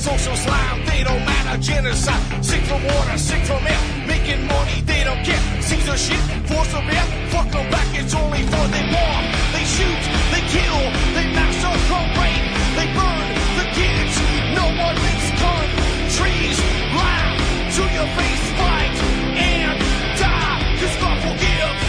social slime, they don't matter, genocide. Sick from water, sick from air, making money, they don't care. Caesar shit, force of air, fuck them back, it's only for they bomb. They shoot, they kill, they massacre, rape, they burn the kids. No one makes countries laugh to your face, fight and die, 'cause God forgives.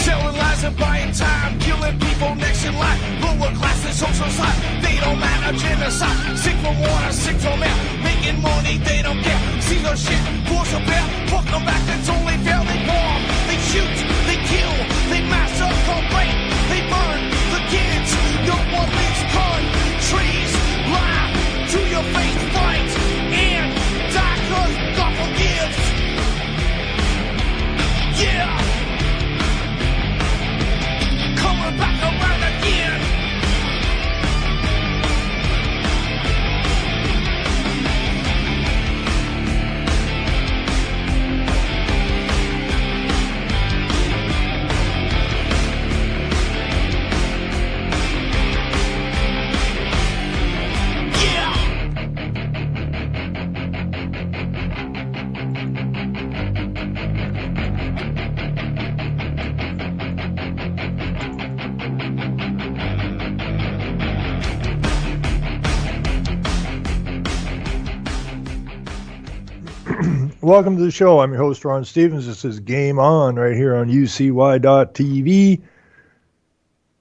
Selling lies and buying time, killing people next in line. Lower class and social side, they don't matter, genocide. Sick from water, sick from air, making money, they don't care. See the shit, force of air, fuck them back, it's only fair. They bomb, they shoot, they kill, they massacre, rape, they burn the kids. No one makes countries laugh to your face, fight and die, 'cause God forgives. Yeah, coming back around again. Welcome to the show. I'm your host, Ron Stevens. This is Game On right here on UCY.TV.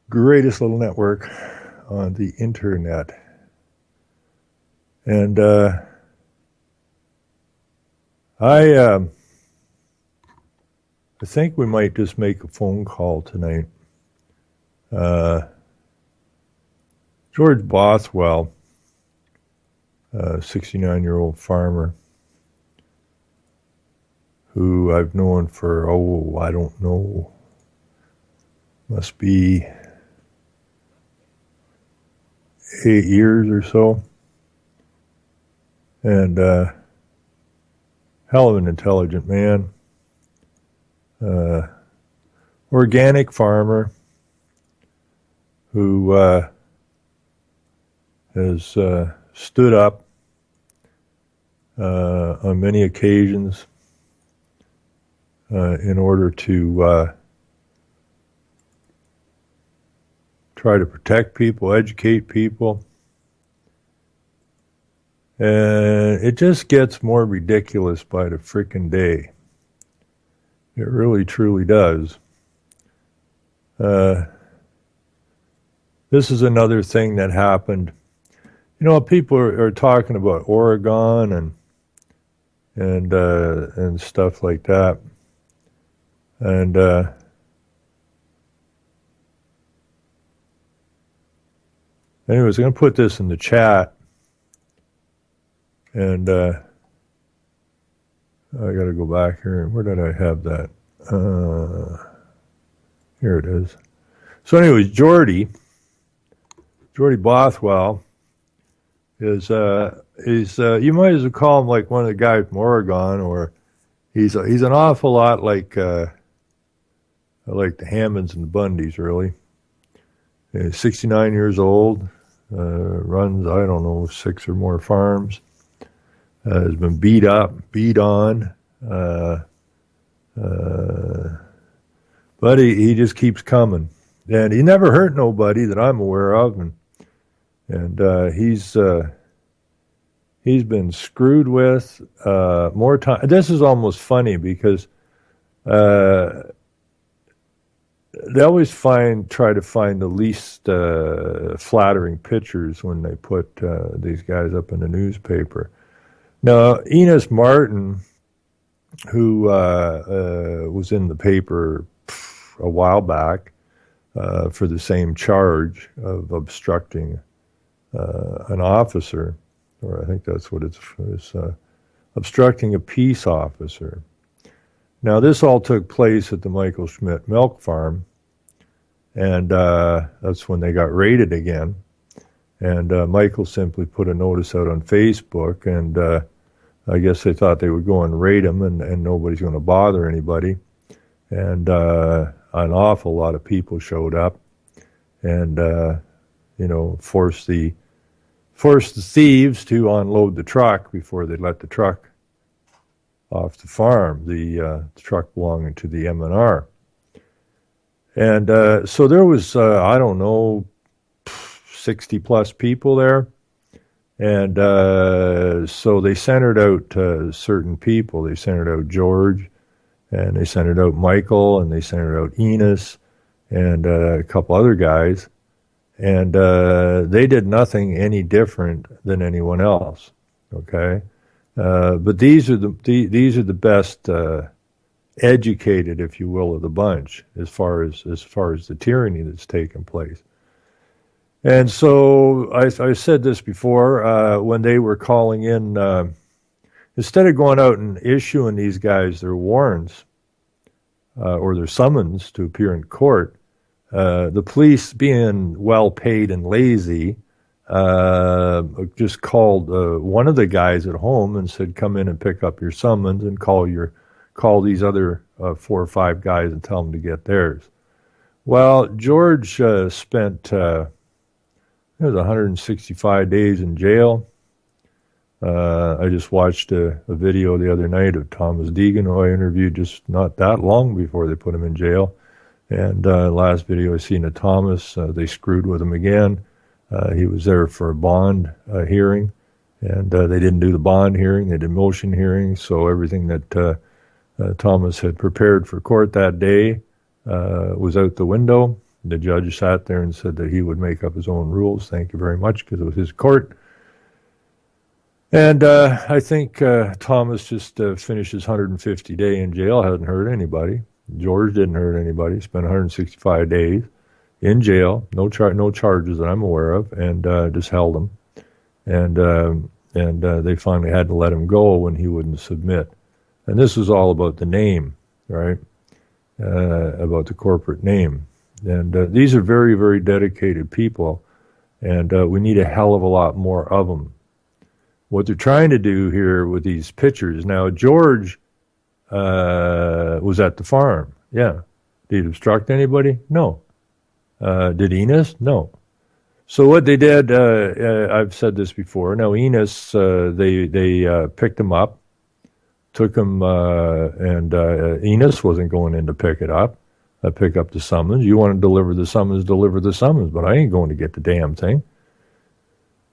Greatest little network on the internet. And I think we might just make a phone call tonight. George Bothwell, 69-year-old farmer, who I've known for, I don't know, must be 8 years or so. And hell of an intelligent man. Organic farmer who has stood up on many occasions in order to try to protect people, educate people. And it just gets more ridiculous by the frickin' day. It really, truly does. This is another thing that happened. You know, people are talking about Oregon and stuff like that. And anyways, I'm going to put this in the chat. And I got to go back here. Where did I have that? Here it is. So anyways, Jordy Bothwell is you might as well call him like one of the guys from Oregon, or he's an awful lot like the Hammonds and the Bundys, really. He's 69 years old, runs, I don't know, 6 or more farms, has been beat up, beat on, but he just keeps coming. And he never hurt nobody that I'm aware of, and he's been screwed with more time. This is almost funny because they always try to find the least flattering pictures when they put these guys up in the newspaper. Now, Enos Martin, who was in the paper a while back for the same charge of obstructing an officer, or I think that's what it's obstructing a peace officer. Now, this all took place at the Michael Schmidt milk farm, and that's when they got raided again. And Michael simply put a notice out on Facebook, and I guess they thought they would go and raid him, and nobody's going to bother anybody. And an awful lot of people showed up, and forced the thieves to unload the truck before they let the truck off the farm. The truck belonging to the M&R. And so there was, I don't know, 60 plus people there. And so they centered out certain people. They centered out George, and they centered out Michael, and they centered out Enos, and a couple other guys. And they did nothing any different than anyone else. Okay, but these are the best educated, if you will, of the bunch as far as the tyranny that's taken place. And so I said this before, when they were calling in, instead of going out and issuing these guys their warrants or their summons to appear in court, the police, being well paid and lazy, just called one of the guys at home and said, "Come in and pick up your summons and call these other 4 or 5 guys and tell them to get theirs." Well, George spent it was 165 days in jail. I just watched a video the other night of Thomas Deegan, who I interviewed just not that long before they put him in jail. And last video I seen of Thomas, they screwed with him again. He was there for a bond hearing, and they didn't do the bond hearing. They did motion hearings, so everything that Thomas had prepared for court that day was out the window. The judge sat there and said that he would make up his own rules. Thank you very much, because it was his court. And I think Thomas just finished his 150 day in jail. Hasn't hurt anybody. George didn't hurt anybody. Spent 165 days in jail. No charges that I'm aware of, and just held him. And they finally had to let him go when he wouldn't submit. And this was all about the name, right? About the corporate name. And these are very, very dedicated people, and we need a hell of a lot more of them. What they're trying to do here with these pictures, now George was at the farm, yeah. Did he obstruct anybody? No. Did Enos? No. So what they did, I've said this before, now Enos, they picked him up, took him, and Enos wasn't going in to pick it up. Pick up the summons. You want to deliver the summons, but I ain't going to get the damn thing.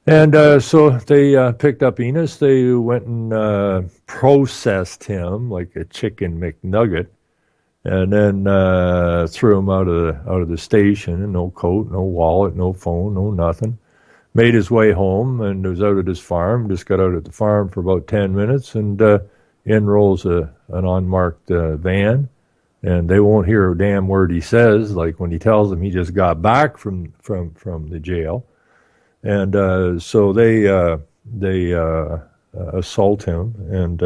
And so they picked up Enos. They went and processed him like a chicken McNugget, and then threw him out of the station. And no coat, no wallet, no phone, no nothing. Made his way home and was out at his farm. Just got out at the farm for about 10 minutes, and in rolls an unmarked van. And they won't hear a damn word he says, like when he tells them he just got back from the jail. And so they assault him and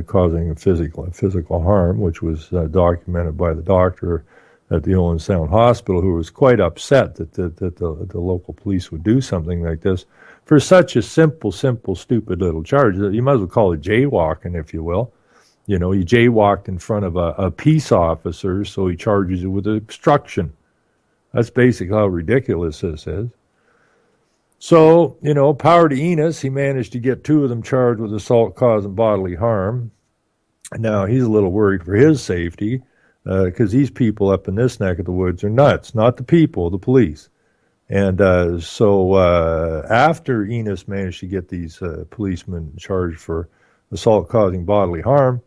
causing physical harm, which was documented by the doctor at the Owen Sound Hospital, who was quite upset that the local police would do something like this for such a simple, stupid little charge. You might as well call it jaywalking, if you will. You know, he jaywalked in front of a peace officer, so he charges you with obstruction. That's basically how ridiculous this is. So, power to Enos, he managed to get 2 of them charged with assault causing bodily harm. Now, he's a little worried for his safety, because these people up in this neck of the woods are nuts. Not the people, the police. And so after Enos managed to get these policemen charged for assault causing bodily harm,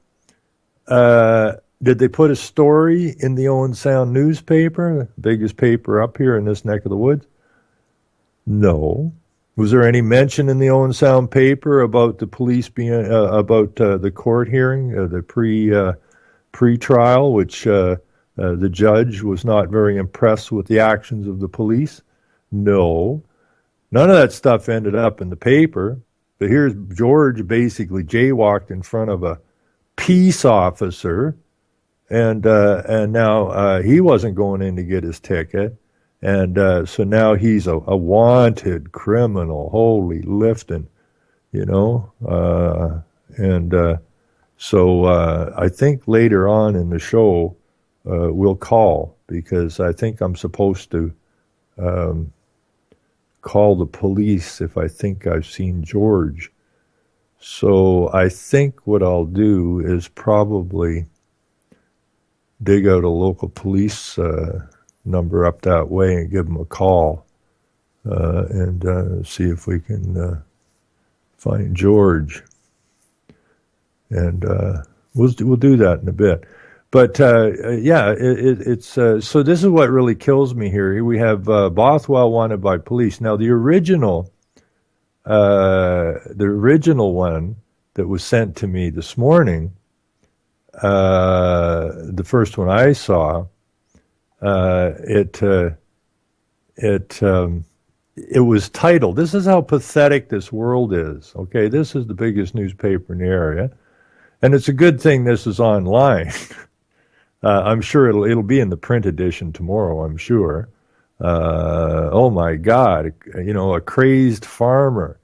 did they put a story in the Owen Sound newspaper, the biggest paper up here in this neck of the woods? No. Was there any mention in the Owen Sound paper about the police being about the court hearing, the pre-trial, which the judge was not very impressed with the actions of the police? No. None of that stuff ended up in the paper. But here's George basically jaywalked in front of a peace officer, and now he wasn't going in to get his ticket, and so now he's a wanted criminal. Holy lifting, So I think later on in the show we'll call, because I think I'm supposed to call the police if I think I've seen George. So I think what I'll do is probably dig out a local police number up that way and give them a call and see if we can find George. And we'll do that in a bit. But it's so this is what really kills me here. We have Bothwell wanted by police. Now the original one that was sent to me this morning, the first one I saw, it was titled. This is how pathetic this world is. Okay, this is the biggest newspaper in the area, and it's a good thing this is online. I'm sure it'll be in the print edition tomorrow, I'm sure. Oh my God, a crazed farmer.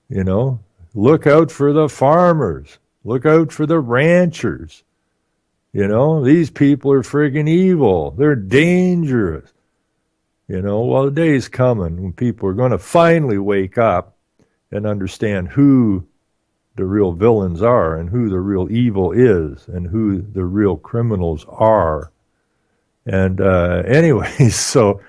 Look out for the farmers. Look out for the ranchers. These people are friggin' evil. They're dangerous. Well, the day's coming when people are going to finally wake up and understand who the real villains are and who the real evil is and who the real criminals are. And anyways, so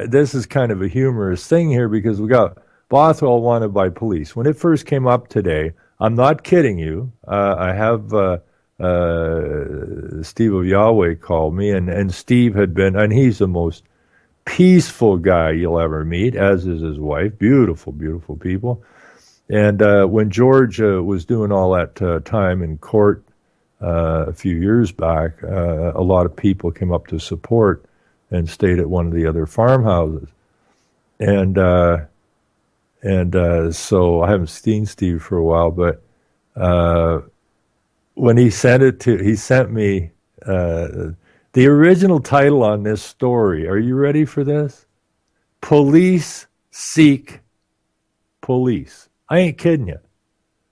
this is kind of a humorous thing here, because we got Bothwell wanted by police. When it first came up today, I'm not kidding you. I have Steve of Yahweh called me, and Steve had been, and he's the most peaceful guy you'll ever meet, as is his wife. Beautiful, beautiful people. And when George was doing all that time in court a few years back, a lot of people came up to support and stayed at one of the other farmhouses. And so I haven't seen Steve for a while, but when he sent me the original title on this story. Are you ready for this? Police seek police. I ain't kidding you.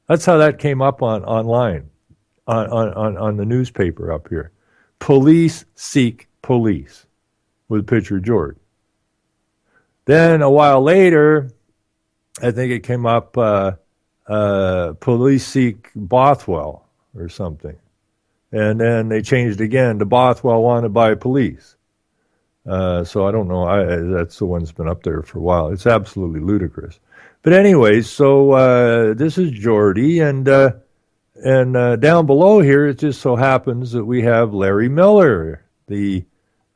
That's how that came up online, on the newspaper up here. Police seek police, with a picture of George. Then a while later, I think it came up, police seek Bothwell or something. And then they changed again to Bothwell wanted by police. So I don't know. That's the one that's been up there for a while. It's absolutely ludicrous. But anyways, so this is Jordy, and down below here, it just so happens that we have Larry Miller, the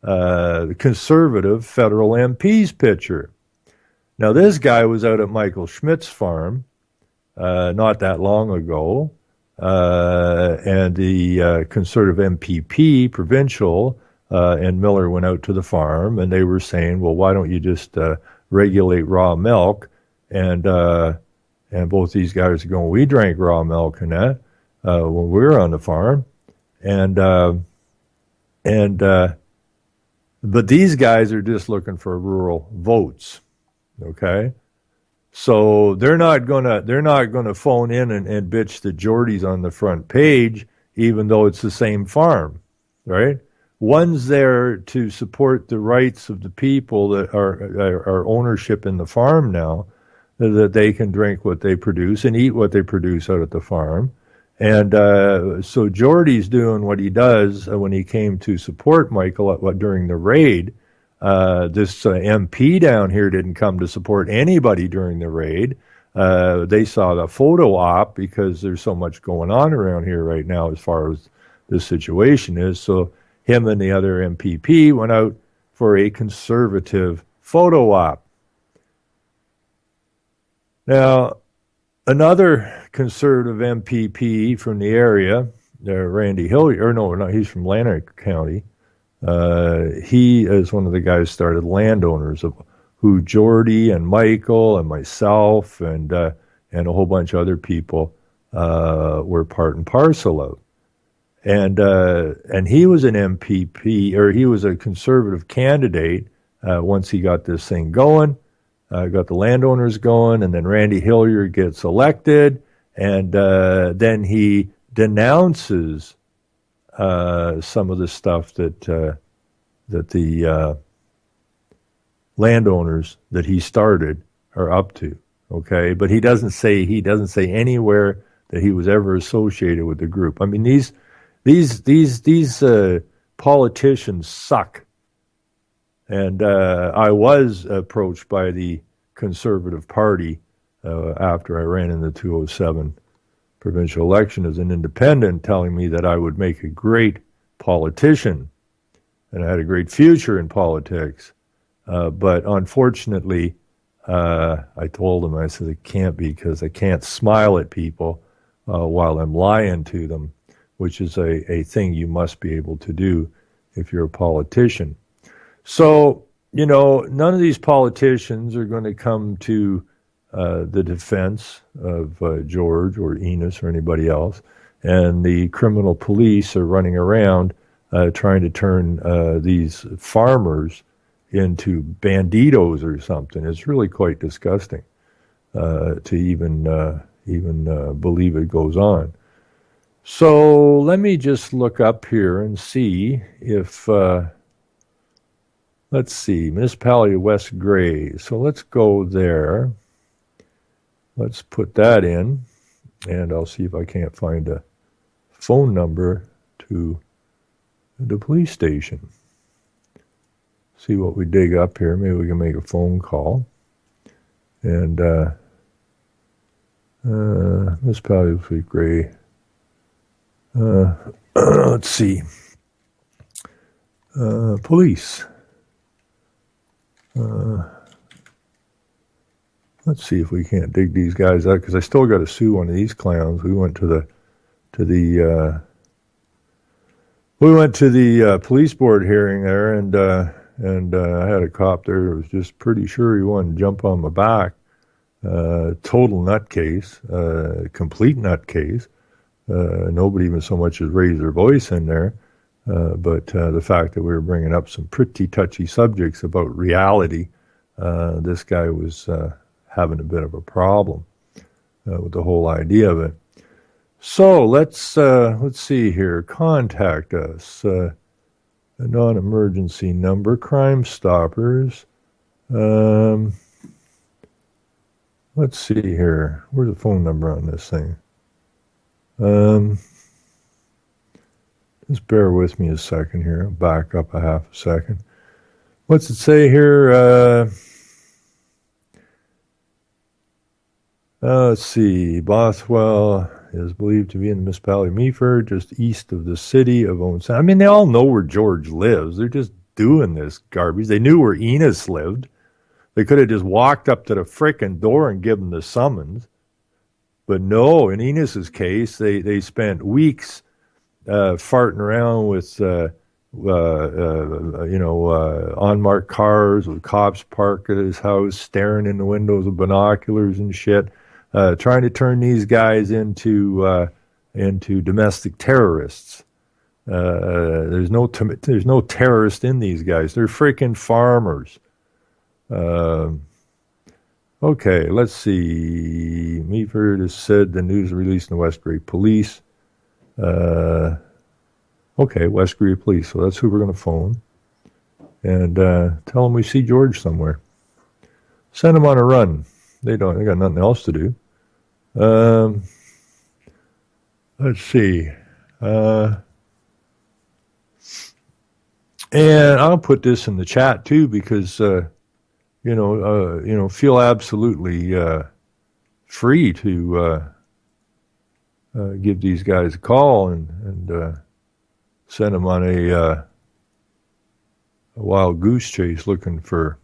conservative federal MP's picture. Now, this guy was out at Michael Schmidt's farm not that long ago, and the conservative MPP, provincial, and Miller went out to the farm, and they were saying, well, why don't you just regulate raw milk? And both these guys are going, we drank raw milk and that when we were on the farm. But these guys are just looking for rural votes. Okay? So they're not gonna phone in and bitch that Jordy's on the front page, even though it's the same farm, right? One's there to support the rights of the people that are ownership in the farm now, that they can drink what they produce and eat what they produce out at the farm. And so Jordy's doing what he does when he came to support Michael during the raid. This MP down here didn't come to support anybody during the raid. They saw the photo op because there's so much going on around here right now as far as this situation is. So him and the other MPP went out for a conservative photo op. Now, another conservative MPP from the area, Randy Hilliard, or no, he's from Lanark County. He is one of the guys started Landowners, of who Jordy and Michael and myself and a whole bunch of other people were part and parcel of. And he was an MPP, or he was a conservative candidate once he got this thing going. got the landowners going, and then Randy Hilliard gets elected, and then he denounces some of the stuff that the landowners that he started are up to. Okay, but he doesn't say anywhere that he was ever associated with the group. I mean, these politicians suck. And I was approached by the Conservative Party after I ran in the 2007 provincial election as an independent, telling me that I would make a great politician and I had a great future in politics. But unfortunately, I told them, I said, it can't be, because I can't smile at people while I'm lying to them, which is a thing you must be able to do if you're a politician. So, none of these politicians are going to come to the defense of George or Enos or anybody else. And the criminal police are running around trying to turn these farmers into banditos or something. It's really quite disgusting to even believe it goes on. So let me just look up here and see if, let's see, Municipality of West Grey. So let's go there. Let's put that in, and I'll see if I can't find a phone number to the police station. See what we dig up here. Maybe we can make a phone call. And Municipality of West Grey. Let's see. Police. Let's see if we can't dig these guys out, because I still got to sue one of these clowns. We went to the police board hearing there, and I had a cop there who was just pretty sure he wanted to jump on my back. Total nutcase, complete nutcase. Nobody even so much as raised their voice in there. But the fact that we were bringing up some pretty touchy subjects about reality, this guy was having a bit of a problem with the whole idea of it. So let's see here. Contact us. A non-emergency number. Crime Stoppers. Let's see here. Where's the phone number on this thing? Just bear with me a second here. I'll back up a half a second. What's it say here? Let's see. Bothwell is believed to be in the municipality of Meaford, just east of the city of Owen Sound. I mean, they all know where George lives. They're just doing this garbage. They knew where Enos lived. They could have just walked up to the frickin' door and given the summons. But no, in Enos's case, they spent weeks farting around with unmarked cars with cops parked at his house, staring in the windows with binoculars and shit, trying to turn these guys into domestic terrorists. There's no terrorist in these guys. They're freaking farmers. Okay, let's see. Meaford has said the news released in the West Grey Police. Okay, West Grey Police. So that's who we're going to phone. And tell them we see George somewhere. Send them on a run. They got nothing else to do. Let's see. And I'll put this in the chat too, because feel absolutely free to give these guys a call and send them on a wild goose chase looking for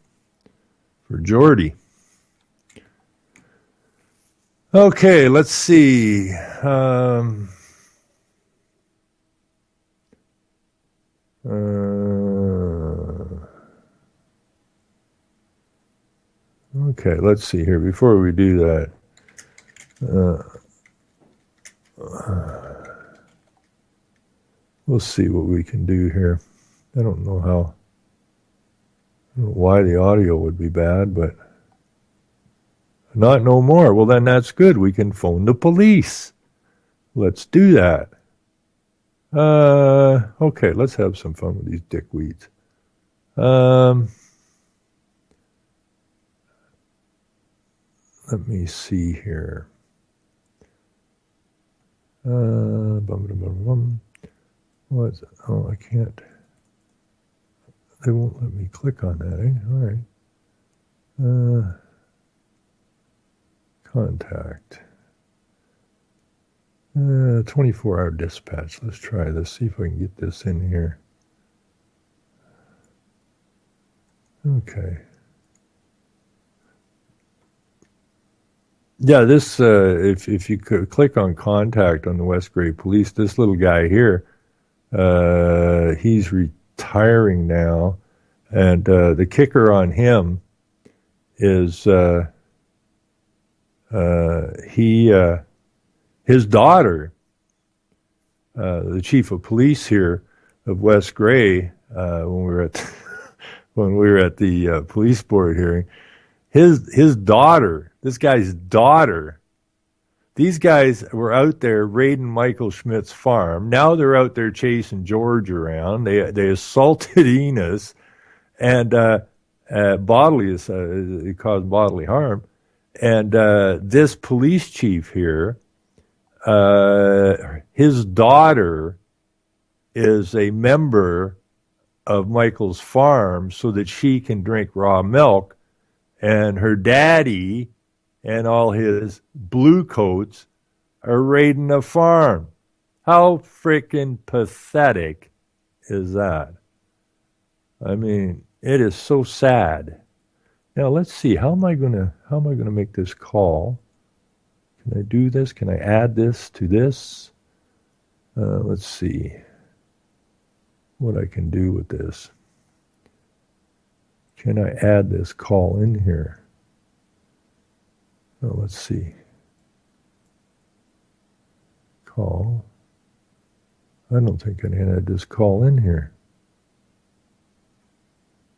Geordie. Okay, let's see. Okay, let's see here. Before we do that, we'll see what we can do here. I don't know why the audio would be bad, but Not no more. Well, then that's good. We can phone the police. Let's do that. Okay, let's have some fun with these dickweeds. Let me see here. What's, oh, I can't. They won't let me click on that, eh? All right. Contact. 24-hour dispatch. Let's try this. See if I can get this in here. Okay. Yeah, this, if you could click on contact on the West Grey Police, this little guy here, he's retiring now, and the kicker on him is his daughter, the chief of police here of West Grey, when we were at the police board hearing, his daughter, this guy's daughter, these guys were out there raiding Michael Schmidt's farm. Now they're out there chasing George around. They assaulted Enos and it caused bodily harm. And this police chief here, his daughter is a member of Michael's farm so that she can drink raw milk, and her daddy and all his blue coats are raiding a farm. How freaking pathetic is that? I mean, it is so sad. Now let's see. How am I gonna make this call? Can I do this? Can I add this to this? Let's see what I can do with this. Can I add this call in here? Oh, let's see. Call. I don't think I can add this call in here.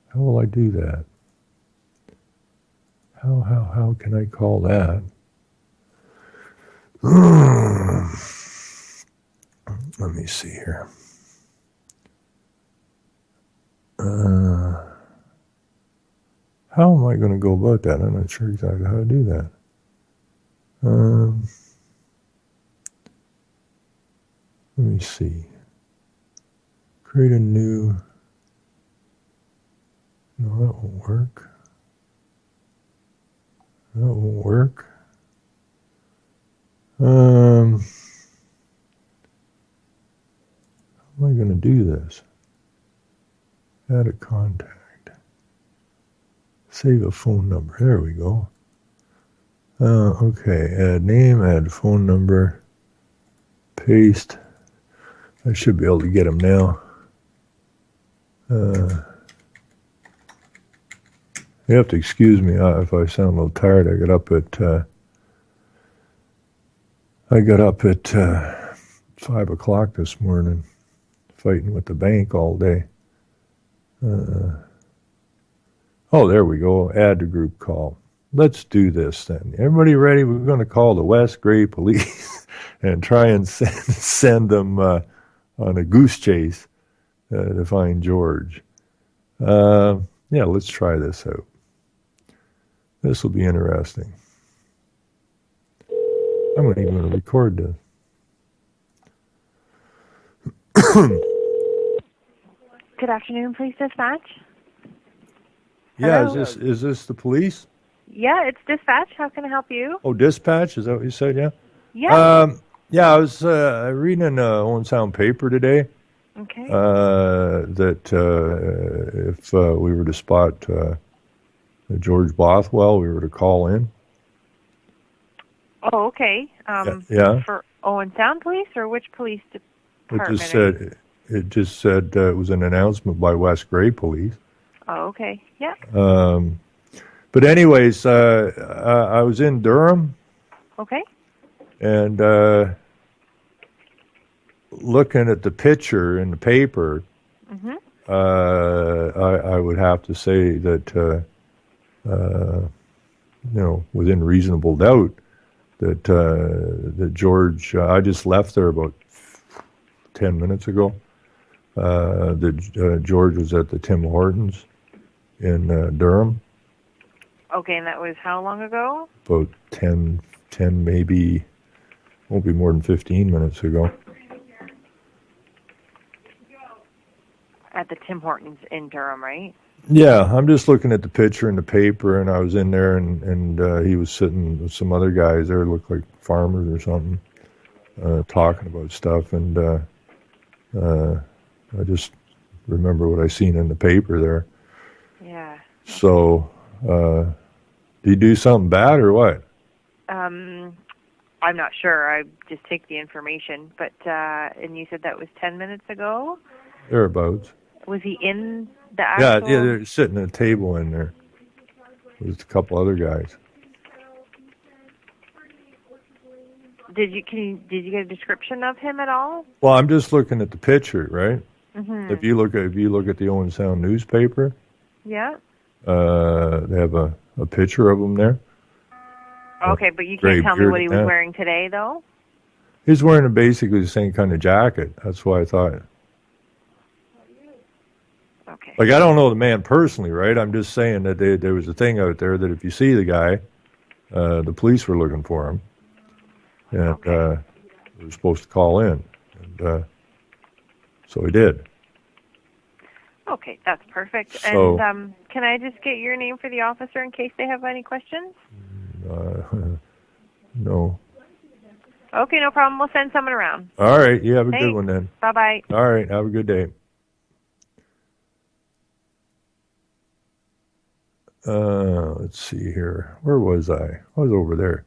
How will I do that? How can I call that? Let me see here. How am I going to go about that? I'm not sure exactly how to do that. Let me see. Create a new. No, that won't work. That won't work. How am I going to do this? Add a contact. Save a phone number. There we go. Okay, add name, add phone number, paste. I should be able to get them now. You have to excuse me if I sound a little tired. I got up at 5 o'clock this morning, fighting with the bank all day. Oh, there we go. Add to group call. Let's do this then. Everybody ready? We're going to call the West Grey Police and try and send them on a goose chase to find George. Yeah, let's try this out. This will be interesting. I'm not even going to record this. Good afternoon, police dispatch. Yeah, Hello? is this the police? Yeah, it's dispatch. How can I help you? Oh, dispatch? Is that what you said? Yeah. Yeah. Yeah, I was reading in Owen Sound paper today Okay. that if we were to spot George Bothwell, we were to call in. Oh, okay. Yeah. For Owen Sound Police, or which police department? It just said it was an announcement by West Grey Police. Oh, okay. Yeah. But anyways, I was in Durham. Okay. And looking at the picture in the paper, Mm-hmm. I would have to say that within reasonable doubt that that George. I just left there about 10 minutes ago. That George was at the Tim Hortons in Durham. Okay, and that was how long ago? About 10 maybe, won't be more than 15 minutes ago. At the Tim Hortons in Durham, right? Yeah, I'm just looking at the picture in the paper, and I was in there, and he was sitting with some other guys there, looked like farmers or something, talking about stuff, and I just remember what I seen in the paper there. Yeah. So, did you do something bad or what? I'm not sure. I just take the information, but and you said that was 10 minutes ago? Thereabouts. Was he in the actual... Yeah, they're sitting at a table in there. There's a couple other guys. Did you get a description of him at all? Well, I'm just looking at the picture, right? Mm-hmm. If you look at the Owen Sound newspaper, Yeah. they have a picture of him there. Okay, but you can't tell me what he was wearing today, though? He's wearing basically the same kind of jacket. That's why I thought. Okay. Like, I don't know the man personally, right? I'm just saying that there was a thing out there that if you see the guy, the police were looking for him. And Okay. they were supposed to call in. And so he did. Okay, that's perfect. So- And can I just get your name for the officer in case they have any questions? No. Okay, no problem. We'll send someone around. All right. You have a good Thanks. one then. Bye-bye. All right. Have a good day. Let's see here. Where was I? I was over there.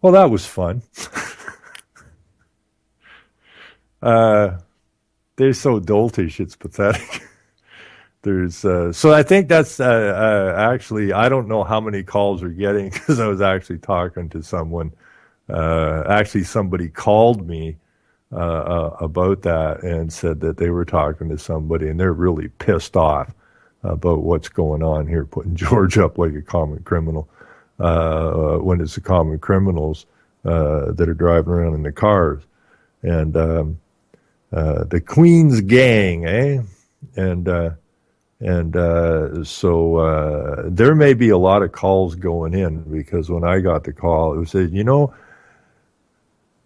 Well, that was fun. They're so doltish, it's pathetic. There's so I think that's actually, I don't know how many calls we're getting because I was actually talking to someone. Actually, somebody called me about that and said that they were talking to somebody and they're really pissed off about what's going on here, putting George up like a common criminal when it's the common criminals that are driving around in the cars. And the Queen's gang, eh? And so there may be a lot of calls going in because when I got the call, it said,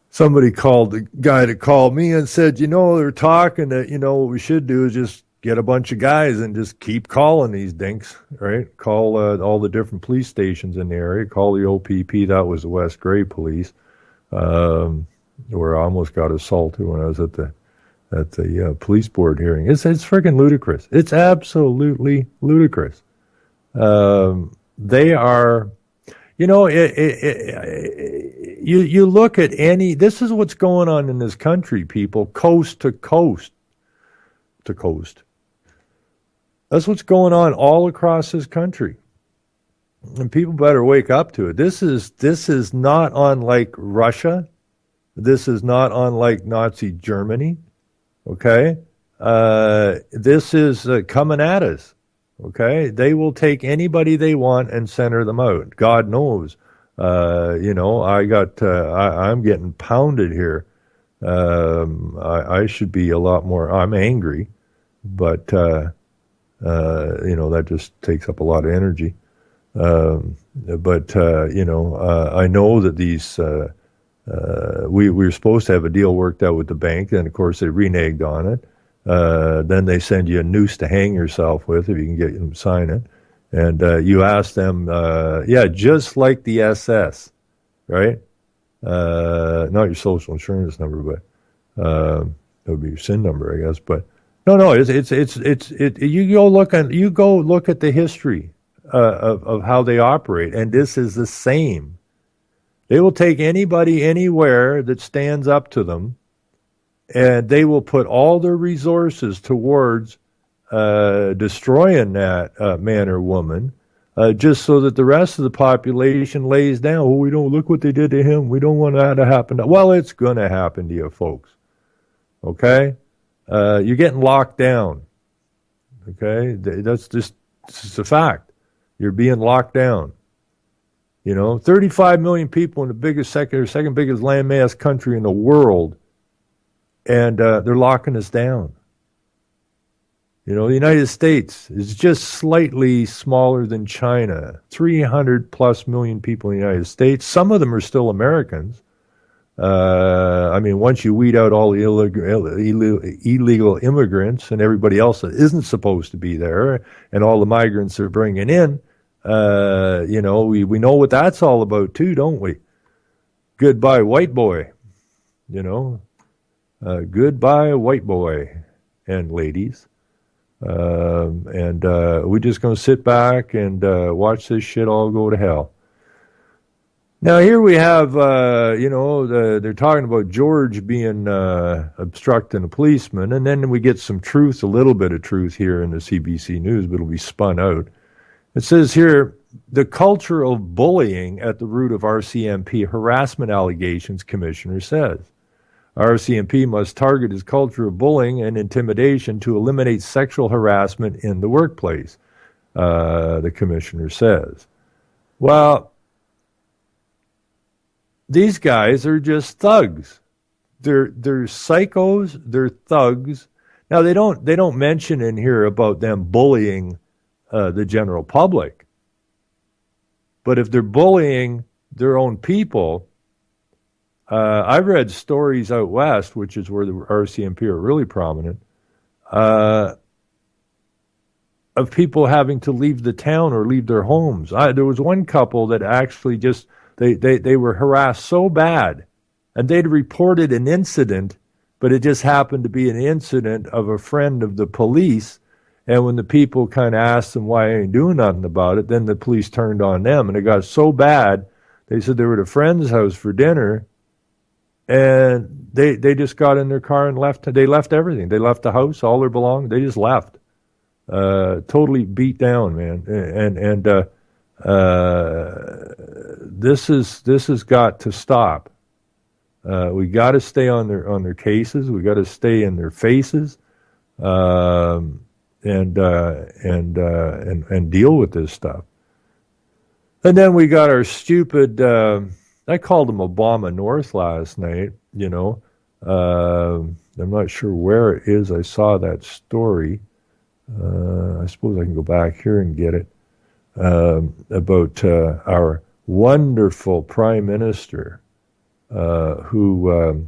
somebody called the guy that called me and said, they're talking that, what we should do is just get a bunch of guys and just keep calling these dinks, right? Call all the different police stations in the area. Call the OPP. That was the West Grey Police, where I almost got assaulted when I was at the police board hearing. It's freaking ludicrous. It's absolutely ludicrous. They are, you look at this is what's going on in this country, people, coast to coast to coast. That's what's going on all across this country. And people better wake up to it. This is not unlike Russia. This is not unlike Nazi Germany. Okay? This is coming at us. Okay? They will take anybody they want and center them out. God knows. I'm getting pounded here. I should be a lot more, I'm angry, but, that just takes up a lot of energy. I know that these, we were supposed to have a deal worked out with the bank, and of course they reneged on it. Then they send you a noose to hang yourself with if you can get them to sign it. And you ask them, just like the SS, right? Not your social insurance number, but that would be your SIN number, I guess. But no, you go look at the history of how they operate, and this is the same. They will take anybody anywhere that stands up to them, and they will put all their resources towards destroying that man or woman, just so that the rest of the population lays down. Oh, we don't look what they did to him. We don't want that to happen. Well, it's going to happen to you, folks. Okay? You're getting locked down. Okay? That's just it's a fact. You're being locked down. 35 million people in the biggest second biggest landmass country in the world, and they're locking us down. The United States is just slightly smaller than China. 300 plus million people in the United States. Some of them are still Americans. Once you weed out all the illegal immigrants and everybody else that isn't supposed to be there, and all the migrants they're bringing in, we know what that's all about too, don't we? Goodbye, white boy. Goodbye, white boy and ladies. We're just going to sit back and watch this shit all go to hell. Now, here we have, they're talking about George being obstructing a policeman, and then we get some truth, a little bit of truth here in the CBC News, but it'll be spun out. It says here, the culture of bullying at the root of RCMP harassment allegations, Commissioner says. RCMP must target his culture of bullying and intimidation to eliminate sexual harassment in the workplace, the Commissioner says. Well, these guys are just thugs. They're psychos, they're thugs. Now they don't mention in here about them bullying the general public. But if they're bullying their own people, I've read stories out west, which is where the RCMP are really prominent, of people having to leave the town or leave their homes. There was one couple that actually just, they were harassed so bad, and they'd reported an incident, but it just happened to be an incident of a friend of the police. And when the people kind of asked them why they ain't doing nothing about it, then the police turned on them. And it got so bad, they said they were at a friend's house for dinner, and they just got in their car and left. They left everything. They left the house, all their belongings. They just left. Totally beat down, man. This has got to stop. We got to stay on their cases. We got to stay in their faces. And deal with this stuff. And then we got our stupid, I called them Obama North last night, I'm not sure where it is. I saw that story. I suppose I can go back here and get it, about our wonderful Prime Minister, who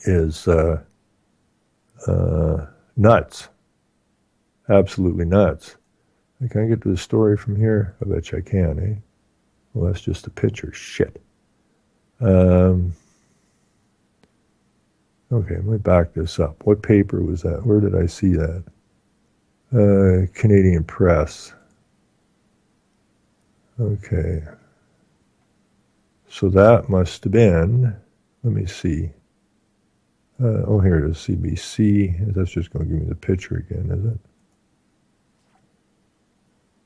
is nuts. Absolutely nuts. Can I get to the story from here? I bet you I can, eh? Well, that's just a picture. Shit. Okay, let me back this up. What paper was that? Where did I see that? Canadian Press. Okay. So that must have been, let me see. Here it is, CBC. That's just going to give me the picture again, is it?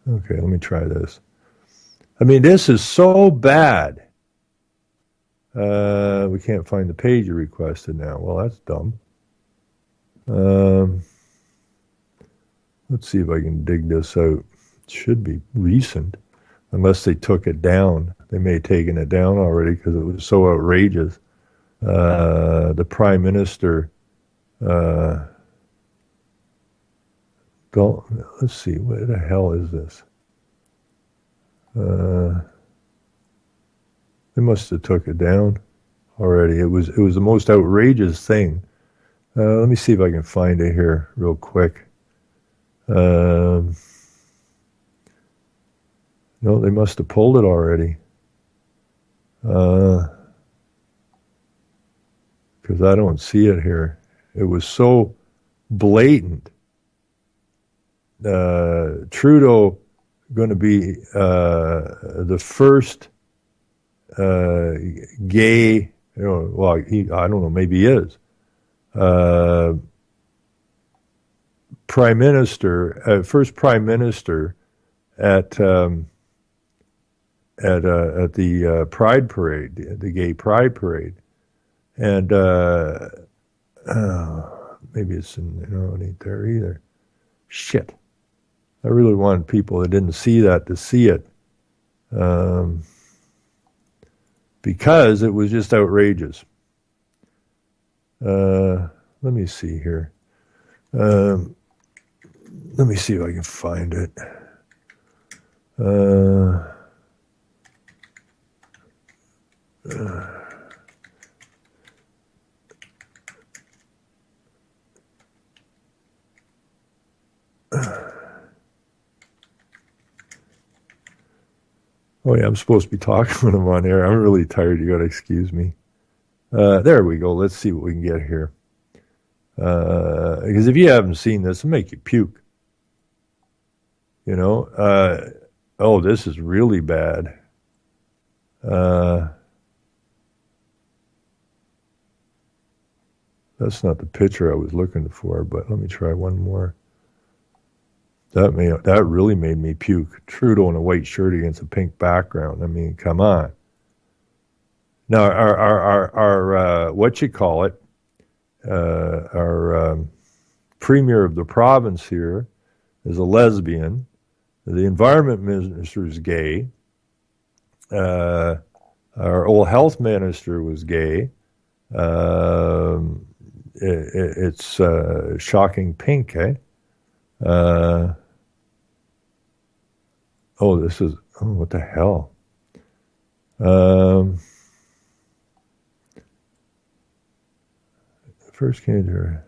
Okay, let me try this. This is so bad. We can't find the page you requested now. Well, that's dumb. Let's see if I can dig this out. It should be recent, unless they took it down. They may have taken it down already because it was so outrageous. The Prime Minister, let's see, what the hell is this? They must have took it down already. It was the most outrageous thing. Let me see if I can find it here real quick. No, they must have pulled it already. Because I don't see it here. It was so blatant. Trudeau going to be the first gay, I don't know, maybe he is, Prime Minister, first Prime Minister at the Pride Parade, the Gay Pride Parade. And maybe it's it ain't there either. Shit. I really want people that didn't see that to see it, because it was just outrageous. Let me see here. Let me see if I can find it. Oh yeah, I'm supposed to be talking when I'm on air. I'm really tired. You got to excuse me. There we go. Let's see what we can get here. Because if you haven't seen this, it'll make you puke. You know. Oh, this is really bad. That's not the picture I was looking for, but let me try one more. That really made me puke. Trudeau in a white shirt against a pink background. I mean, come on. Now, our what you call it, our premier of the province here is a lesbian. The environment minister is gay. Our old health minister was gay. It's shocking pink, eh? This is, what the hell? First Canadian.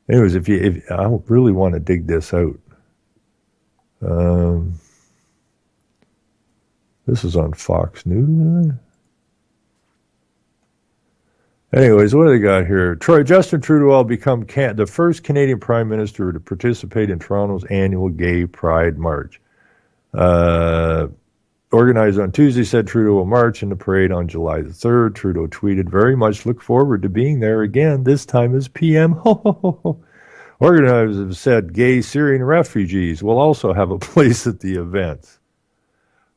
Anyways, if I really want to dig this out, this is on Fox News. Anyways, what do they got here? Justin Trudeau will become the first Canadian Prime Minister to participate in Toronto's annual Gay Pride March. Organized on Tuesday, said Trudeau will march in the parade on July the 3rd. Trudeau tweeted, very much look forward to being there again, this time as PM. Organizers have said gay Syrian refugees will also have a place at the events.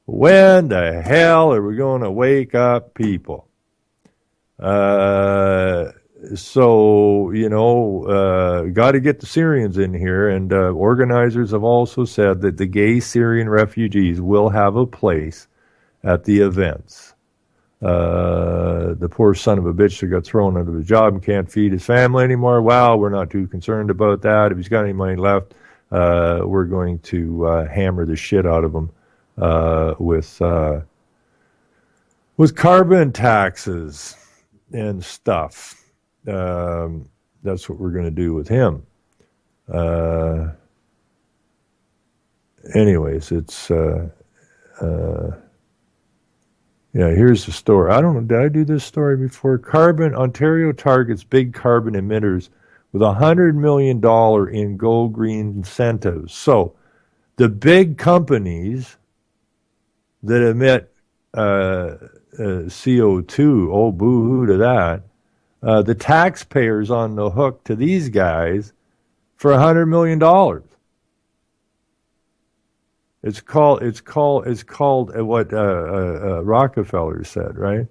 When the hell are we going to wake up people? Got to get the Syrians in here, and organizers have also said that the gay Syrian refugees will have a place at the events. The poor son of a bitch that got thrown out of his job and can't feed his family anymore. Well, we're not too concerned about that. If he's got any money left, we're going to hammer the shit out of him with carbon taxes and stuff. That's what we're going to do with him. Anyways, it's here's the story. I don't know, did I do this story before? Ontario targets big carbon emitters with $100 million in Go Green incentives. So the big companies that emit CO2, oh, boo-hoo to that. The taxpayers on the hook to these guys for $100 million. It's called what Rockefeller said, right?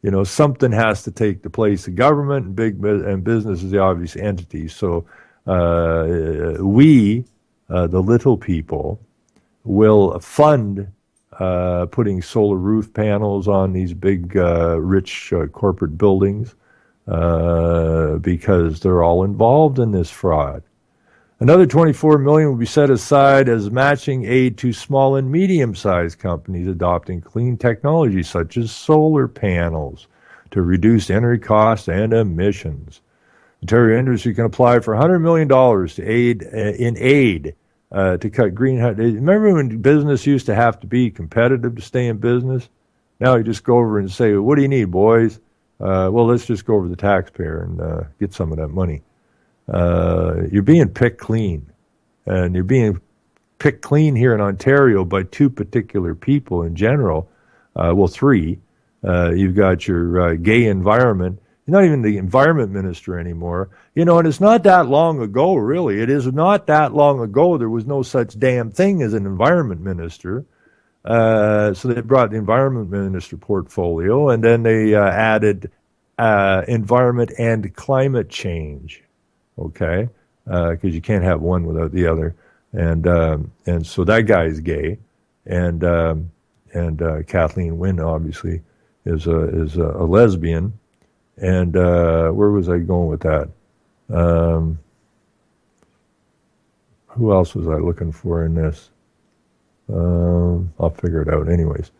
You know, something has to take the place of government, and business is the obvious entity. So we, the little people, will fund putting solar roof panels on these big, rich corporate buildings because they're all involved in this fraud. Another $24 million will be set aside as matching aid to small and medium-sized companies adopting clean technology such as solar panels to reduce energy costs and emissions. Ontario industry can apply for $100 million to aid to cut greenhouse. Remember when business used to have to be competitive to stay in business? Now you just go over and say, what do you need, boys? Well, let's just go over the taxpayer and get some of that money. You're being picked clean. And you're being picked clean here in Ontario by two particular people in general. Three. You've got your gay environment. You're not even the environment minister anymore. You know, and it's not that long ago, really. It is not that long ago there was no such damn thing as an environment minister. So they brought the environment minister portfolio, and then they added environment and climate change, okay? Because you can't have one without the other. and so that guy is gay, and Kathleen Wynne obviously is a lesbian, and where was I going with that? Who else was I looking for in this? I'll figure it out anyways.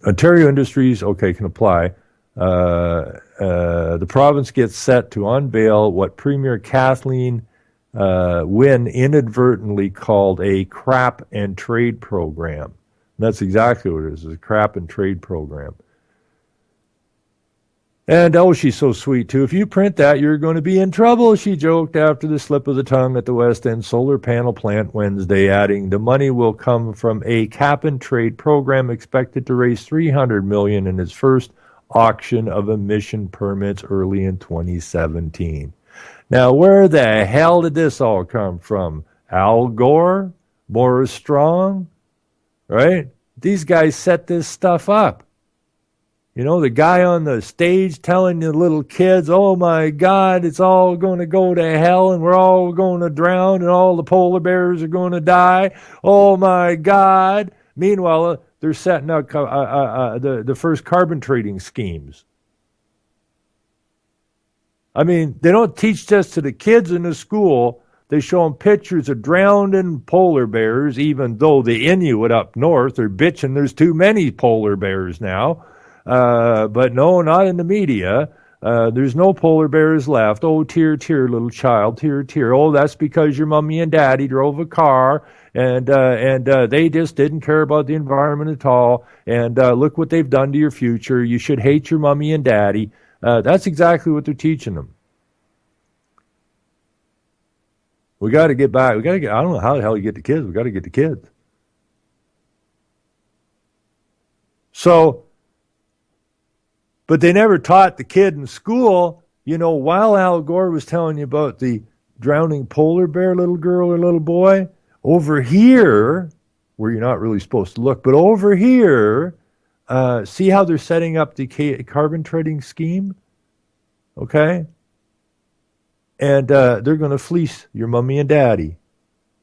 Ontario Industries, okay, can apply. The province gets set to unveil what Premier Kathleen Wynne inadvertently called a crap and trade program. And that's exactly what it is, a crap and trade program. And, oh, she's so sweet, too. If you print that, you're going to be in trouble, she joked after the slip of the tongue at the West End solar panel plant Wednesday, adding, the money will come from a cap-and-trade program expected to raise $300 million in its first auction of emission permits early in 2017. Now, where the hell did this all come from? Al Gore? Morris Strong? Right? These guys set this stuff up. You know, the guy on the stage telling the little kids, oh my God, it's all going to go to hell and we're all going to drown and all the polar bears are going to die. Oh my God. Meanwhile, they're setting up the first carbon trading schemes. I mean, they don't teach this to the kids in the school. They show them pictures of drowning polar bears, even though the Inuit up north are bitching there's too many polar bears now. But no, not in the media. There's no polar bears left. Oh, tear, tear, little child, tear, tear. Oh, that's because your mommy and daddy drove a car and they just didn't care about the environment at all. And look what they've done to your future. You should hate your mommy and daddy. That's exactly what they're teaching them. We got to get back. I don't know how the hell you get the kids. We got to get the kids. So, but they never taught the kid in school, you know, while Al Gore was telling you about the drowning polar bear little girl or little boy, over here, where you're not really supposed to look, but over here, see how they're setting up the carbon trading scheme? Okay? And they're going to fleece your mommy and daddy.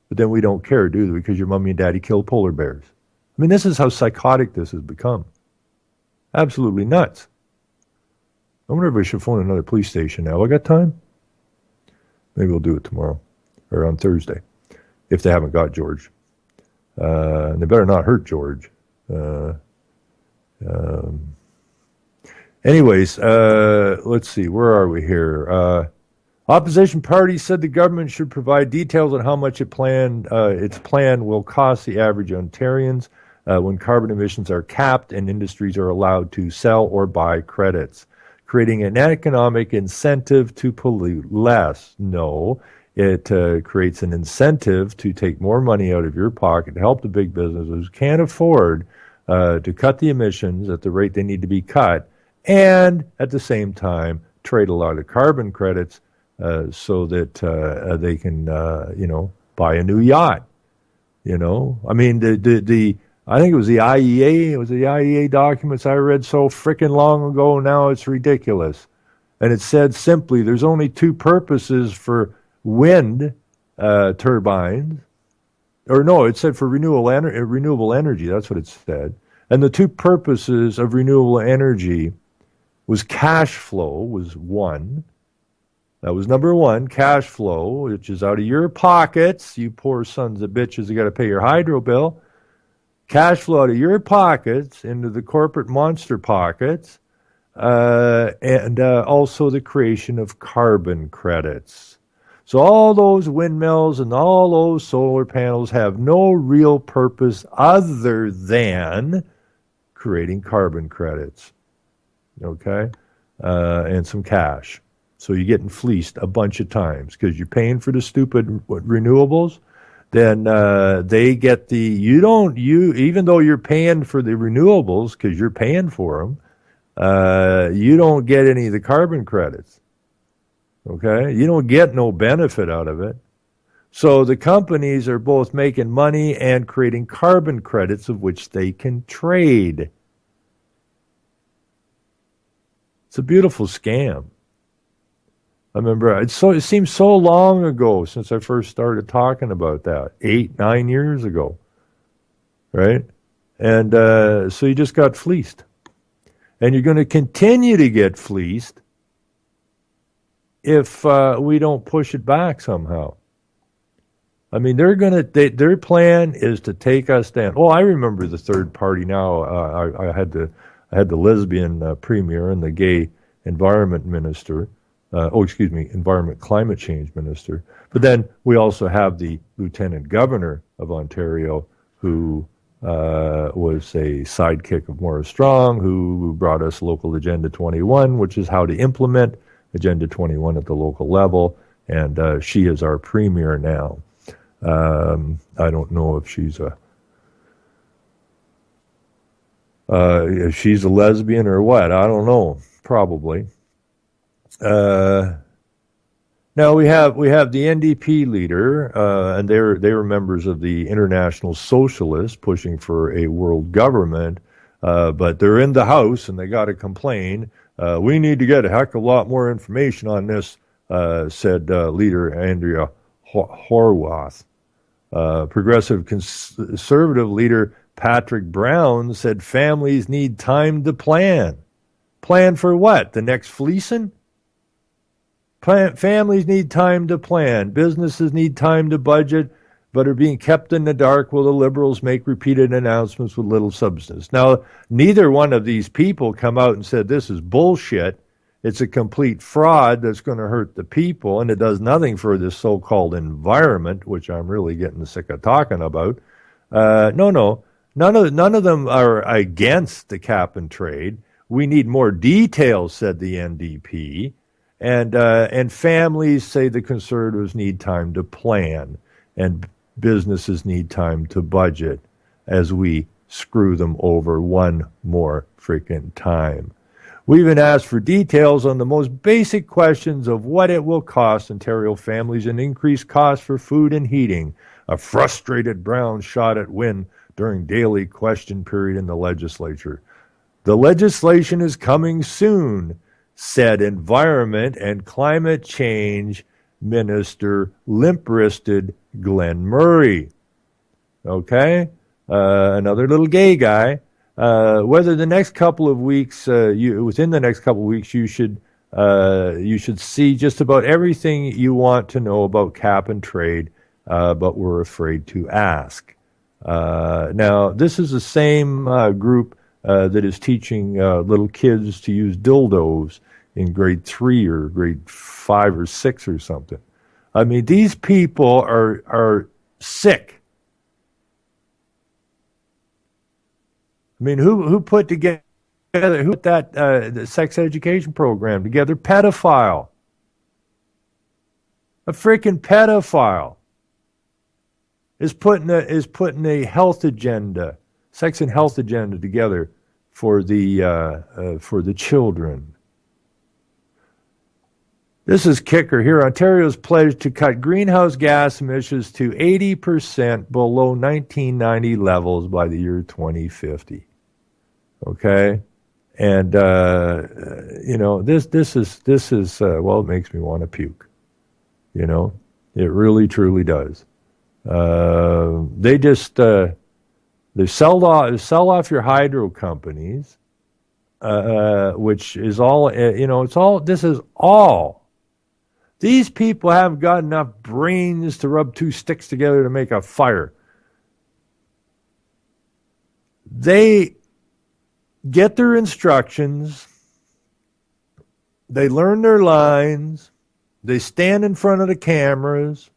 But then we don't care, do they? Because your mommy and daddy killed polar bears. I mean, this is how psychotic this has become. Absolutely nuts. I wonder if I should phone another police station now. I got time? Maybe we'll do it tomorrow or on Thursday if they haven't got George. And they better not hurt George. Anyways, let's see. Where are we here? Opposition parties said the government should provide details on how much its plan will cost the average Ontarians when carbon emissions are capped and industries are allowed to sell or buy credits, creating an economic incentive to pollute less. No, it creates an incentive to take more money out of your pocket to help the big businesses who can't afford to cut the emissions at the rate they need to be cut, and at the same time trade a lot of carbon credits so that they can, buy a new yacht. You know, I mean, I think it was the IEA. It was the IEA documents I read so frickin' long ago. Now it's ridiculous. And it said simply, there's only two purposes for wind turbines. Or no, it said for renewable energy. That's what it said. And the two purposes of renewable energy was cash flow was one. That was number one, cash flow, which is out of your pockets. You poor sons of bitches, you got to pay your hydro bill. Cash flow out of your pockets into the corporate monster pockets, and also the creation of carbon credits. So all those windmills and all those solar panels have no real purpose other than creating carbon credits, okay, and some cash. So you're getting fleeced a bunch of times because you're paying for the stupid renewables. Then they get even though you're paying for the renewables because you're paying for them, you don't get any of the carbon credits. Okay? You don't get no benefit out of it. So the companies are both making money and creating carbon credits of which they can trade. It's a beautiful scam. I remember it seems so long ago since I first started talking about that, 8, 9 years ago, right? And so you just got fleeced. And you're going to continue to get fleeced if we don't push it back somehow. I mean, their plan is to take us down. Well, I remember the third party now. I had the lesbian premier and the gay environment minister. Environment climate change minister. But then we also have the lieutenant governor of Ontario, who was a sidekick of Maurice Strong, who brought us Local Agenda 21, which is how to implement Agenda 21 at the local level. And she is our premier now. I don't know if she's a lesbian or what. I don't know. Probably. Now we have the NDP leader, and they were members of the International Socialists pushing for a world government, but they're in the House and they got to complain. We need to get a heck of a lot more information on this, said leader Andrea Horwath. Progressive conservative leader Patrick Brown said families need time to plan. Plan for what? The next fleecing? Families need time to plan. Businesses need time to budget, but are being kept in the dark while the Liberals make repeated announcements with little substance. Now, neither one of these people come out and said this is bullshit. It's a complete fraud that's going to hurt the people, and it does nothing for this so-called environment, which I'm really getting sick of talking about. No. None of them are against the cap and trade. We need more details, said the NDP. And families say the Conservatives need time to plan, and businesses need time to budget as we screw them over one more freaking time. We even asked for details on the most basic questions of what it will cost Ontario families an increased cost for food and heating. A frustrated Brown shot at win during daily question period in the legislature. The legislation is coming soon, said Environment and Climate Change Minister limp-wristed Glenn Murray. Okay? Another little gay guy. Whether the next couple of weeks, within the next couple of weeks, you should see just about everything you want to know about cap and trade, but we're afraid to ask. Now, this is the same group that is teaching little kids to use dildos in grade 3 or grade 5 or 6 or something. I mean, these people are sick. I mean, who put together, who put that the sex education program together? Pedophile. A freaking pedophile is putting a health agenda, sex and health agenda together for the children. This is kicker here. Ontario's pledged to cut greenhouse gas emissions to 80% below 1990 levels by the year 2050. Okay, and this is well, it makes me want to puke. You know, it really truly does. They just they sell off your hydro companies, which is all it's all. This is all. These people haven't got enough brains to rub two sticks together to make a fire. They get their instructions, they learn their lines, they stand in front of the cameras.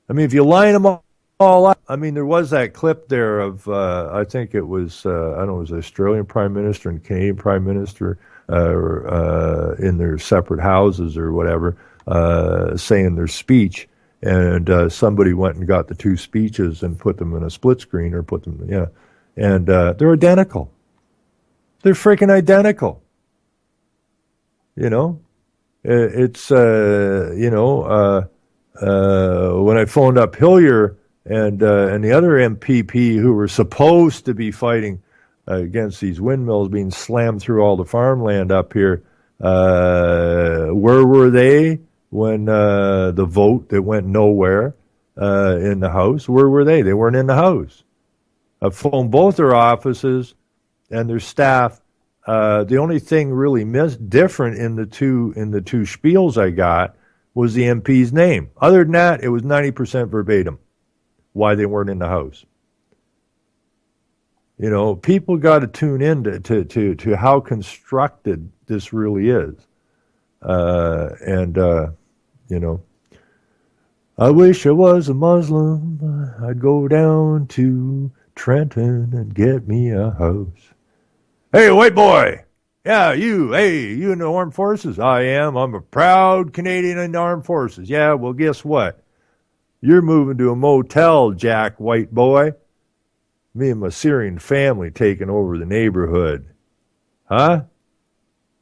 I mean, if you line them all up, I mean, there was that clip there of, I think it was, I don't know, it was the Australian Prime Minister and Canadian Prime Minister in their separate houses or whatever, saying their speech, and somebody went and got the two speeches and put them in a split screen or put them, and they're identical. They're freaking identical. You know, it's when I phoned up Hillier and the other MPP who were supposed to be fighting against these windmills being slammed through all the farmland up here, Where were they when the vote that went nowhere in the House? Where were they? They weren't in the House. I've phoned both their offices and their staff. The only thing really different in the two spiels I got was the MP's name. Other than that, it was 90% verbatim why they weren't in the House. You know, people got to tune in to how constructed this really is. You know, I wish I was a Muslim. I'd go down to Trenton and get me a house. Hey, white boy. Yeah, you. Hey, you in the armed forces? I am. I'm a proud Canadian in the armed forces. Yeah, well, guess what? You're moving to a motel, Jack, white boy. Me and my Syrian family taking over the neighborhood. Huh?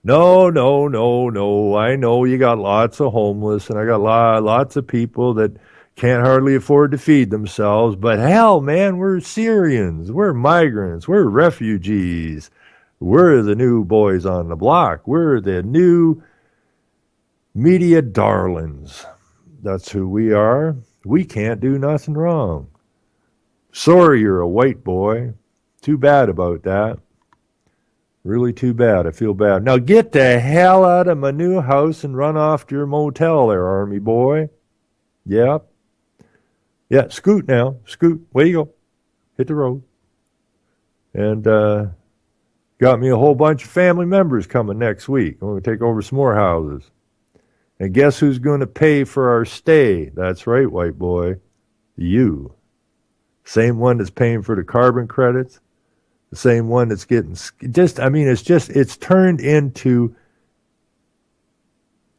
No. I know you got lots of homeless, and I got lots of people that can't hardly afford to feed themselves. But hell, man, we're Syrians. We're migrants. We're refugees. We're the new boys on the block. We're the new media darlings. That's who we are. We can't do nothing wrong. Sorry you're a white boy. Too bad about that. Really too bad. I feel bad. Now get the hell out of my new house and run off to your motel there, Army boy. Yep. Yeah, scoot now. Scoot. Way you go. Hit the road. And got me a whole bunch of family members coming next week. I'm going to take over some more houses. And guess who's going to pay for our stay? That's right, white boy. You. Same one that's paying for the carbon credits. The same one that's getting it's turned into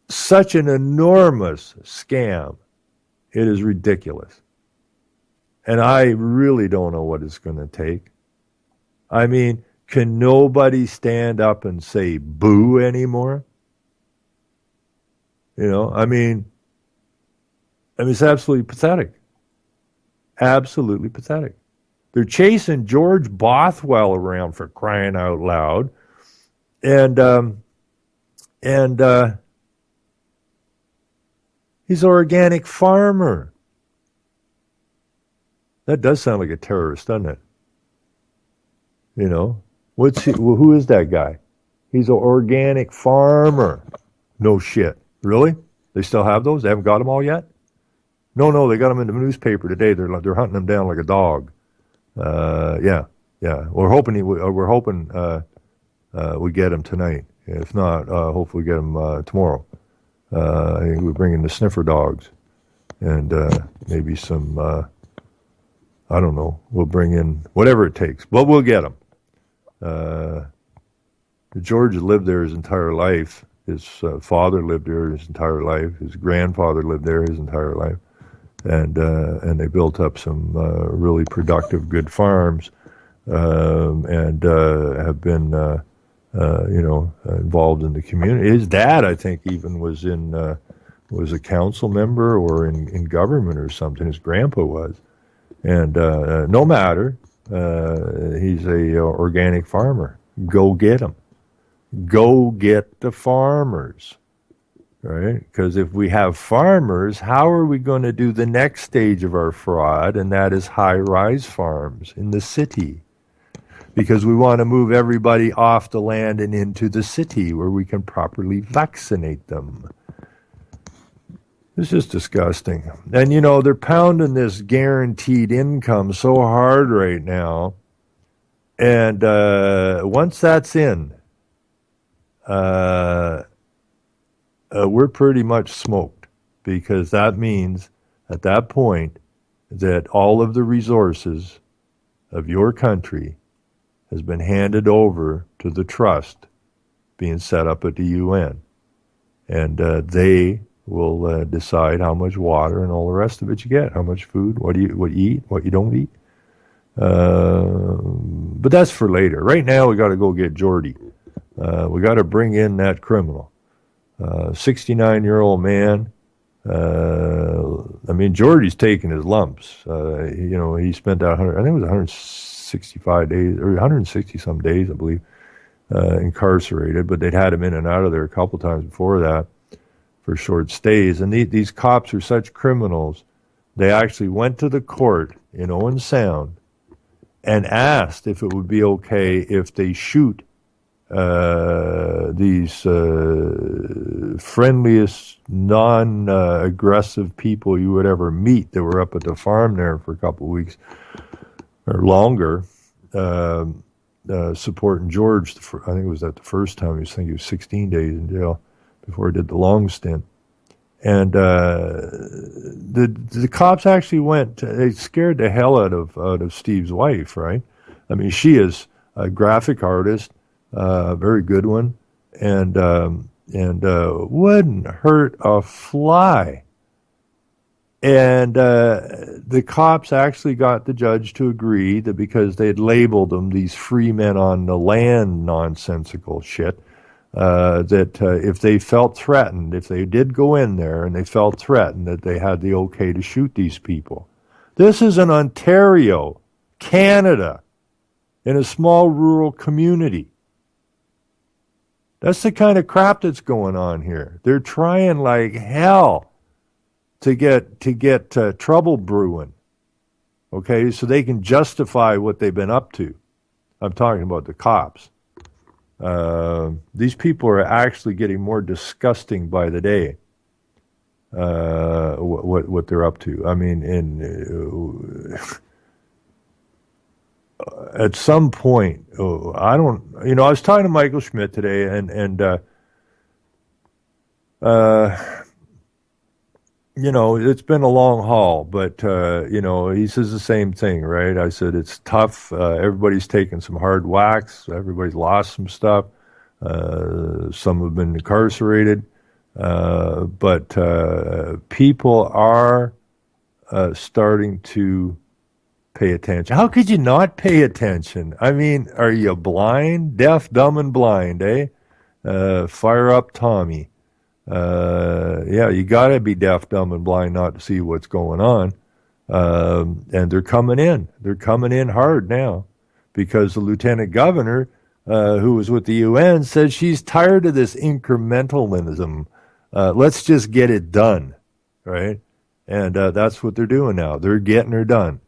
such an enormous scam. It is ridiculous. And I really don't know what it's going to take. I mean, can nobody stand up and say boo anymore? You know, I mean, it's absolutely pathetic. Absolutely pathetic. They're chasing George Bothwell around, for crying out loud. And he's an organic farmer. That does sound like a terrorist, doesn't it? You know, who is that guy? He's an organic farmer. No shit. Really? They still have those? They haven't got them all yet? No, they got them in the newspaper today. They're hunting them down like a dog. Yeah. We're hoping we get him tonight. If not, hopefully we get him tomorrow. I think we're bringing the sniffer dogs, and maybe some. I don't know. We'll bring in whatever it takes, but we'll get them. George lived there his entire life. His father lived there his entire life. His grandfather lived there his entire life. And they built up some really productive, good farms, and have been, involved in the community. His dad, I think, even was a council member or in government or something. His grandpa was, and no matter, he's a organic farmer. Go get him. Go get the farmers. Right? Because if we have farmers, how are we going to do the next stage of our fraud, and that is high-rise farms in the city? Because we want to move everybody off the land and into the city where we can properly vaccinate them. It's just disgusting. And, you know, they're pounding this guaranteed income so hard right now. And once that's in, we're pretty much smoked, because that means at that point that all of the resources of your country has been handed over to the trust being set up at the UN. And they will decide how much water and all the rest of it you get, how much food, what you eat, what you don't eat. But that's for later. Right now we got to go get Jordy. We got to bring in that criminal. 69-year-old man. Jordy's taking his lumps. He spent that 165 days, or 160 some days, I believe, incarcerated, but they'd had him in and out of there a couple times before that for short stays. And these cops are such criminals. They actually went to the court in Owen Sound and asked if it would be okay if they shoot these friendliest, non-aggressive people you would ever meet that were up at the farm there for a couple of weeks or longer, supporting George. I think it was that the first time. He was 16 days in jail before he did the long stint. And the cops actually went. They scared the hell out of Steve's wife, right? I mean, she is a graphic artist, a very good one, and wouldn't hurt a fly. And the cops actually got the judge to agree that because they had labeled them these free men on the land nonsensical shit, that if they felt threatened, if they did go in there and they felt threatened, that they had the okay to shoot these people. This is in Ontario, Canada, in a small rural community. That's the kind of crap that's going on here. They're trying like hell to get trouble brewing, okay, so they can justify what they've been up to. I'm talking about the cops. These people are actually getting more disgusting by the day. What they're up to. I mean, at some point, I was talking to Michael Schmidt today, and it's been a long haul, but he says the same thing, right? I said it's tough. Everybody's taken some hard whacks. Everybody's lost some stuff. Some have been incarcerated, but people are starting to pay attention. How could you not pay attention? I mean, are you blind? Deaf, dumb, and blind, eh? Fire up Tommy. You got to be deaf, dumb, and blind not to see what's going on. And they're coming in. They're coming in hard now because the lieutenant governor, who was with the UN, said she's tired of this incrementalism. Let's just get it done, right? And that's what they're doing now. They're getting her done.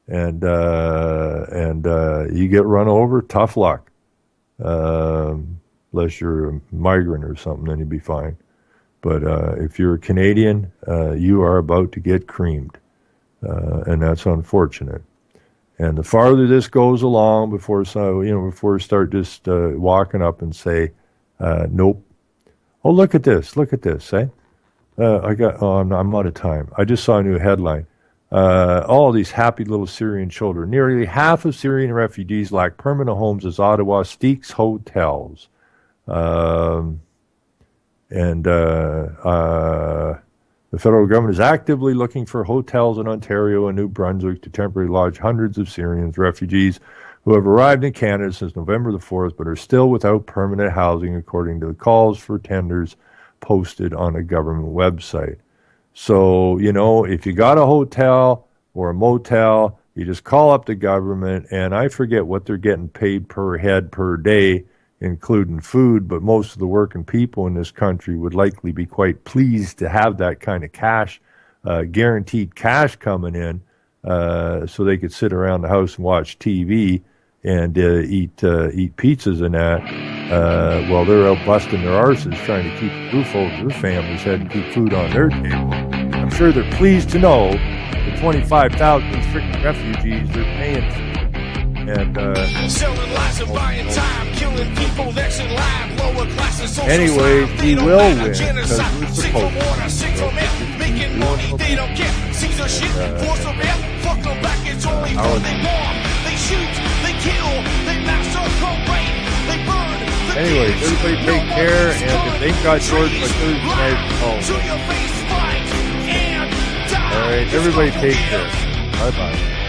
And you get run over, tough luck. Unless you're a migrant or something, then you'd be fine. But if you're a Canadian, you are about to get creamed, and that's unfortunate. And the farther this goes along, before we start just walking up and say, nope. Oh, look at this, eh? I'm out of time. I just saw a new headline. All these happy little Syrian children. Nearly half of Syrian refugees lack permanent homes as Ottawa seeks hotels. The federal government is actively looking for hotels in Ontario and New Brunswick to temporarily lodge hundreds of Syrian refugees who have arrived in Canada since November the 4th, but are still without permanent housing, according to the calls for tenders posted on a government website. So, if you got a hotel or a motel, you just call up the government, and I forget what they're getting paid per head per day, including food, but most of the working people in this country would likely be quite pleased to have that kind of cash, guaranteed cash coming in, so they could sit around the house and watch TV and eat pizzas and that, while they're out busting their arses trying to keep a roof over their family's head and keep food on their table. I'm sure they're pleased to know the 25,000 freaking refugees they're paying for. And selling lies and buying time, killing people next in line, lower classes. Anyway, we will win because we're supposed to. Making money, they don't care. Caesar shit, force of air, fuck them back, it's only what they want. They shoot, they kill, they massacre, rape, they burn. Anyways, everybody take care, and if they got George by Thursday night, All right, everybody take care. Bye-bye.